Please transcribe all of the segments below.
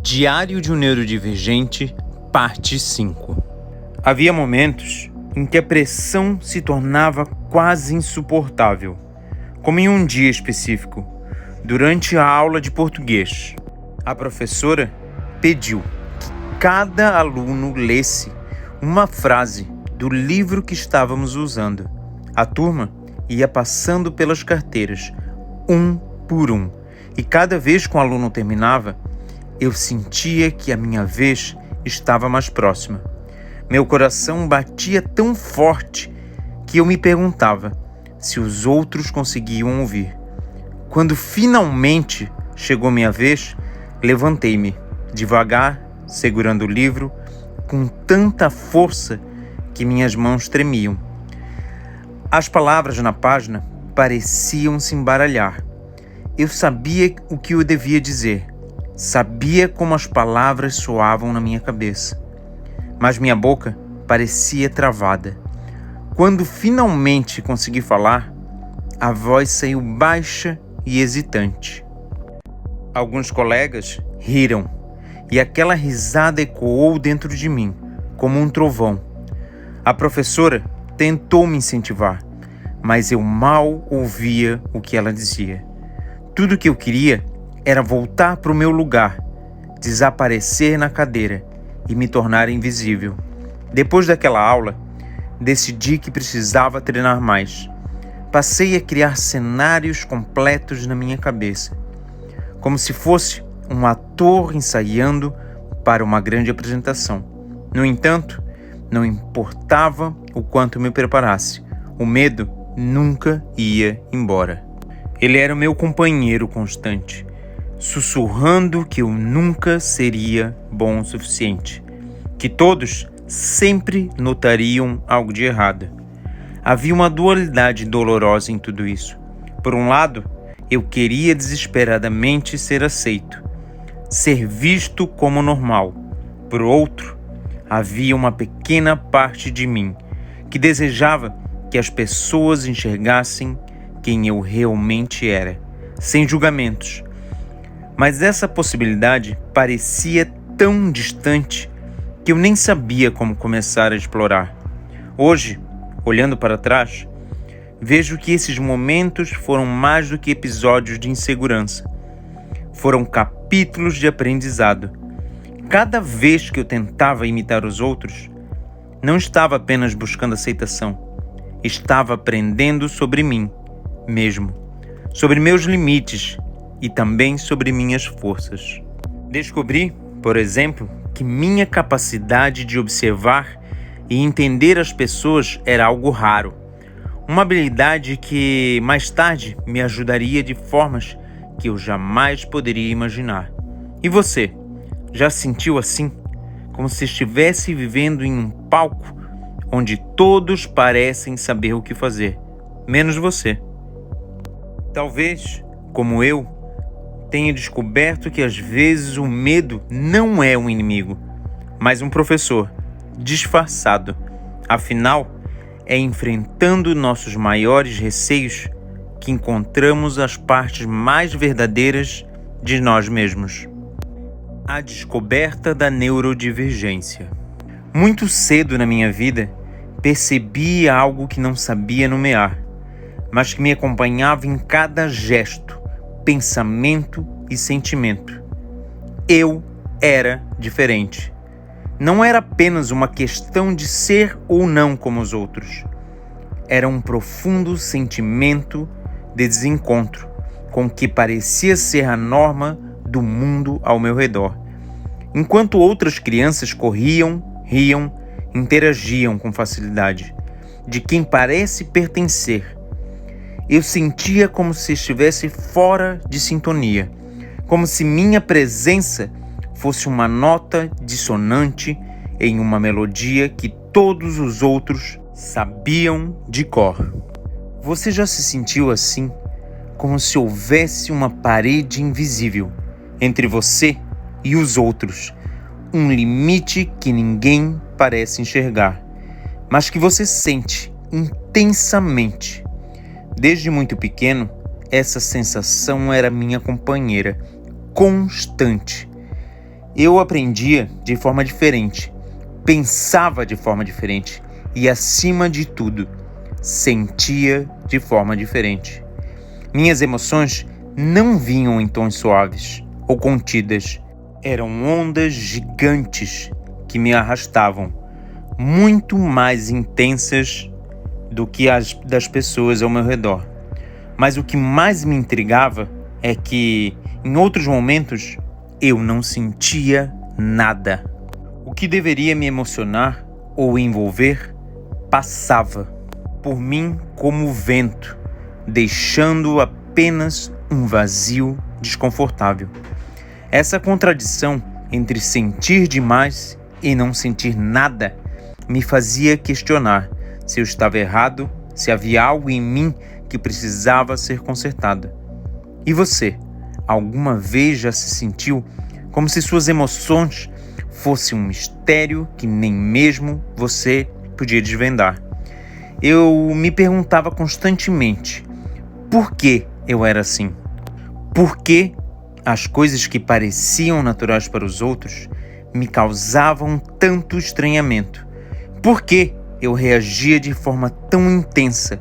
Diário de um Neurodivergente, parte 5. Havia momentos em que a pressão se tornava quase insuportável, como em um dia específico, durante a aula de português. A professora pediu que cada aluno lesse uma frase do livro que estávamos usando. A turma ia passando pelas carteiras, um por um, e cada vez que um aluno terminava, eu sentia que a minha vez estava mais próxima. Meu coração batia tão forte que eu me perguntava se os outros conseguiam ouvir. Quando finalmente chegou minha vez, levantei-me, devagar, segurando o livro, com tanta força que minhas mãos tremiam. As palavras na página pareciam se embaralhar. Eu sabia o que eu devia dizer. Sabia como as palavras soavam na minha cabeça, mas minha boca parecia travada. Quando finalmente consegui falar, a voz saiu baixa e hesitante. Alguns colegas riram, e aquela risada ecoou dentro de mim, como um trovão. A professora tentou me incentivar, mas eu mal ouvia o que ela dizia. Tudo que eu queria era voltar para o meu lugar, desaparecer na cadeira e me tornar invisível. Depois daquela aula, decidi que precisava treinar mais. Passei a criar cenários completos na minha cabeça, como se fosse um ator ensaiando para uma grande apresentação. No entanto, não importava o quanto me preparasse, o medo nunca ia embora. Ele era o meu companheiro constante, sussurrando que eu nunca seria bom o suficiente, que todos sempre notariam algo de errado. Havia uma dualidade dolorosa em tudo isso. Por um lado, eu queria desesperadamente ser aceito, ser visto como normal. Por outro, havia uma pequena parte de mim que desejava que as pessoas enxergassem quem eu realmente era, sem julgamentos. Mas essa possibilidade parecia tão distante que eu nem sabia como começar a explorar. Hoje, olhando para trás, vejo que esses momentos foram mais do que episódios de insegurança. Foram capítulos de aprendizado. Cada vez que eu tentava imitar os outros, não estava apenas buscando aceitação. Estava aprendendo sobre mim mesmo, sobre meus limites e também sobre minhas forças. Descobri, por exemplo, que minha capacidade de observar e entender as pessoas era algo raro. Uma habilidade que mais tarde me ajudaria de formas que eu jamais poderia imaginar. E você, já se sentiu assim? Como se estivesse vivendo em um palco onde todos parecem saber o que fazer, menos você. Talvez, como eu, tenha descoberto que às vezes o medo não é um inimigo, mas um professor disfarçado. Afinal, é enfrentando nossos maiores receios que encontramos as partes mais verdadeiras de nós mesmos. A descoberta da neurodivergência. Muito cedo na minha vida, percebi algo que não sabia nomear, mas que me acompanhava em cada gesto, pensamento e sentimento. Eu era diferente. Não era apenas uma questão de ser ou não como os outros. Era um profundo sentimento de desencontro com o que parecia ser a norma do mundo ao meu redor. Enquanto outras crianças corriam, riam, interagiam com facilidade, de quem parece pertencer, eu sentia como se estivesse fora de sintonia, como se minha presença fosse uma nota dissonante em uma melodia que todos os outros sabiam de cor. Você já se sentiu assim, como se houvesse uma parede invisível entre você e os outros, um limite que ninguém parece enxergar, mas que você sente intensamente? Desde muito pequeno, essa sensação era minha companheira, constante. Eu aprendia de forma diferente, pensava de forma diferente e, acima de tudo, sentia de forma diferente. Minhas emoções não vinham em tons suaves ou contidas. Eram ondas gigantes que me arrastavam, muito mais intensas do que as das pessoas ao meu redor. Mas o que mais me intrigava é que, em outros momentos, eu não sentia nada. O que deveria me emocionar ou envolver passava por mim como vento, deixando apenas um vazio desconfortável. Essa contradição entre sentir demais e não sentir nada me fazia questionar se eu estava errado, se havia algo em mim que precisava ser consertado. E você, alguma vez já se sentiu como se suas emoções fossem um mistério que nem mesmo você podia desvendar? Eu me perguntava constantemente por que eu era assim. Por que as coisas que pareciam naturais para os outros me causavam tanto estranhamento? Por que eu reagia de forma tão intensa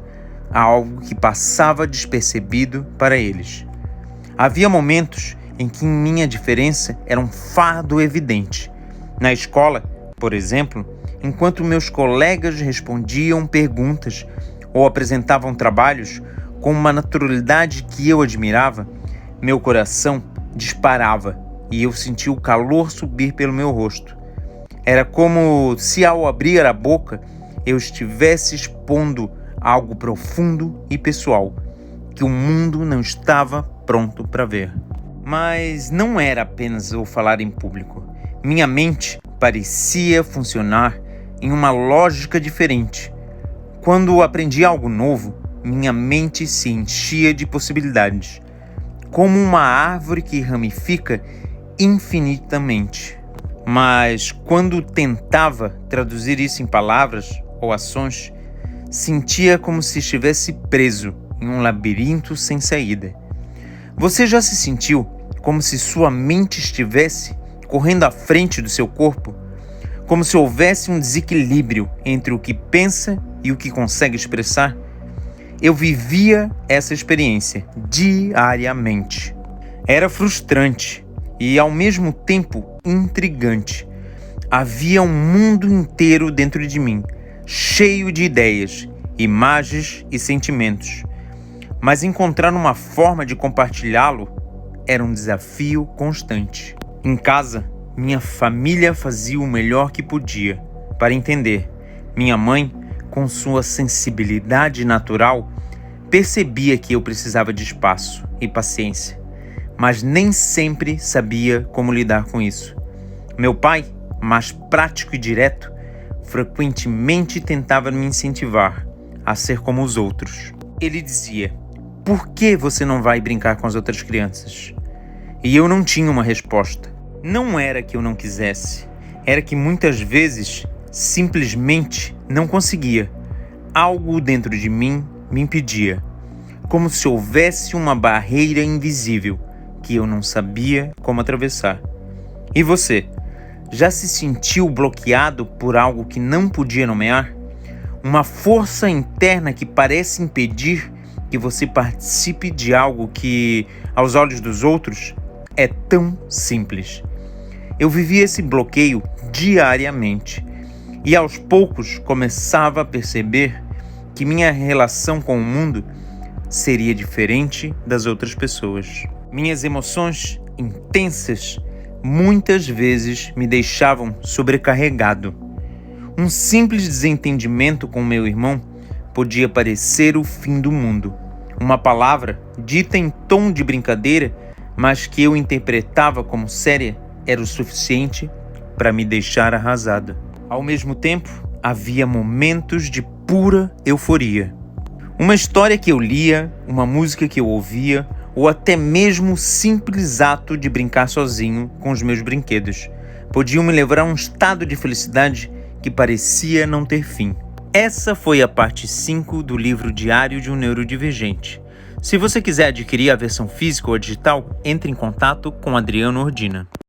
a algo que passava despercebido para eles? Havia momentos em que minha diferença era um fardo evidente. Na escola, por exemplo, enquanto meus colegas respondiam perguntas ou apresentavam trabalhos com uma naturalidade que eu admirava, meu coração disparava e eu sentia o calor subir pelo meu rosto. Era como se, ao abrir a boca, eu estivesse expondo algo profundo e pessoal que o mundo não estava pronto para ver. Mas não era apenas o falar em público. Minha mente parecia funcionar em uma lógica diferente. Quando aprendi algo novo, minha mente se enchia de possibilidades, como uma árvore que ramifica infinitamente. Mas quando tentava traduzir isso em palavras ou ações, sentia como se estivesse preso em um labirinto sem saída. Você já se sentiu como se sua mente estivesse correndo à frente do seu corpo? Como se houvesse um desequilíbrio entre o que pensa e o que consegue expressar? Eu vivia essa experiência diariamente. Era frustrante e, ao mesmo tempo, intrigante. Havia um mundo inteiro dentro de mim, cheio de ideias, imagens e sentimentos. Mas encontrar uma forma de compartilhá-lo era um desafio constante. Em casa, minha família fazia o melhor que podia para entender. Minha mãe, com sua sensibilidade natural, percebia que eu precisava de espaço e paciência, mas nem sempre sabia como lidar com isso. Meu pai, mais prático e direto, frequentemente tentava me incentivar a ser como os outros. Ele dizia: "Por que você não vai brincar com as outras crianças?" E eu não tinha uma resposta. Não era que eu não quisesse, era que muitas vezes simplesmente não conseguia. Algo dentro de mim me impedia, como se houvesse uma barreira invisível que eu não sabia como atravessar. E você, já se sentiu bloqueado por algo que não podia nomear? Uma força interna que parece impedir que você participe de algo que, aos olhos dos outros, é tão simples. Eu vivia esse bloqueio diariamente e, aos poucos, começava a perceber que minha relação com o mundo seria diferente das outras pessoas. Minhas emoções intensas muitas vezes me deixavam sobrecarregado. Um simples desentendimento com meu irmão podia parecer o fim do mundo. Uma palavra dita em tom de brincadeira, mas que eu interpretava como séria, era o suficiente para me deixar arrasado. Ao mesmo tempo, havia momentos de pura euforia. Uma história que eu lia, uma música que eu ouvia, ou até mesmo o simples ato de brincar sozinho com os meus brinquedos podiam me levar a um estado de felicidade que parecia não ter fim. Essa foi a parte 5 do livro Diário de um Neurodivergente. Se você quiser adquirir a versão física ou digital, entre em contato com Adriano Ordina.